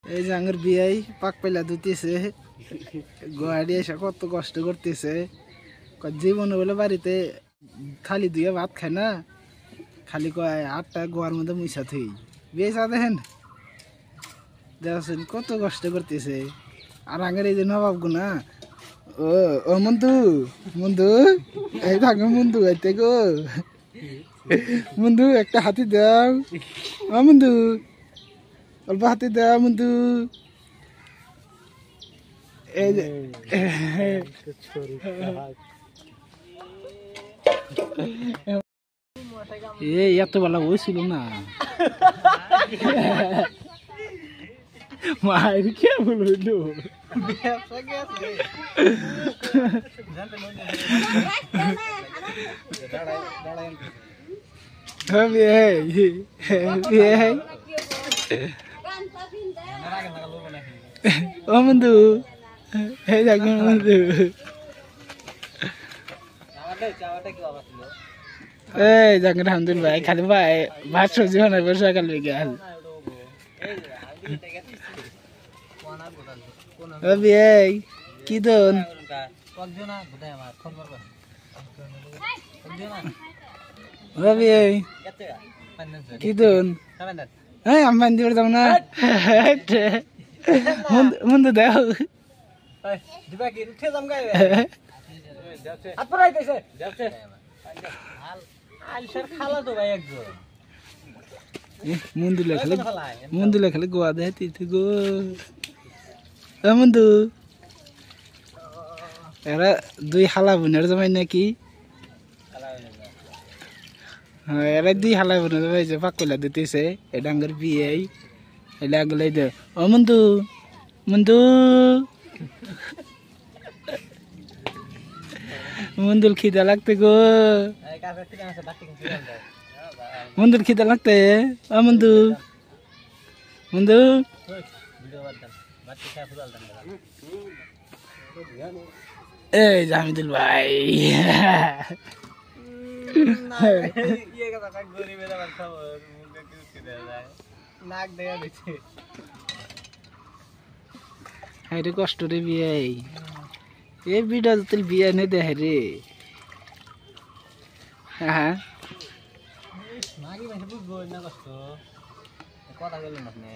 এই যে আঙ্গুর বিয়াই পাক পেলা ধুতেছে গুয়াহাটি এসে কত কষ্ট করতেছে জীবনে বলে বাড়িতে খালি দুয়ে ভাত খায় না খালি কয় আটটা গোয়ার মধ্যে মুইসা থুই বিয়ে চা দেখেন দেখছেন কত কষ্ট করতেছে আর আগের এই যে নবাব গুনা ও ও মন্দু মন্দু এই থাকে মন্দু আইতে গো মন্দু একটা হাতি দাও ও মন্দু অল্প হাতি দাও মন্দু এই যে এত বেলা হয়েছিল না মায়ের কে বললো ও বন্ধু এই দেখো বন্ধু এই জাঙ্গির হামদুল ভাই খালি ভাই ভাত সবজি বানাই বসে কাল গেল এই কি দন রবি কি দন হ্যাঁ আমি বান্ধি করতাম না বন্ধু দেখো মন্দুলে খালি গোয়া দেয় গো বন্ধু এরা দুই হালা বোনের জমাই নাকি এরা দুই হালা বোনের জমাই যে পাকলা দিতেছে এ ডাঙ্গর বিয়ে এলে আগলাই দে ও বন্ধু বন্ধু মন্দুল খিদা লাগতে গো মন্দুল খিদা লাগতে ও বন্ধু বন্ধু এই জামিদুল ভাই রে কষ্ট রে বিয়ে এই বিটা তুই বিয়ে নেই দেখে রে হ্যাঁ বুঝবো না কষ্ট কথা বললেন আপনি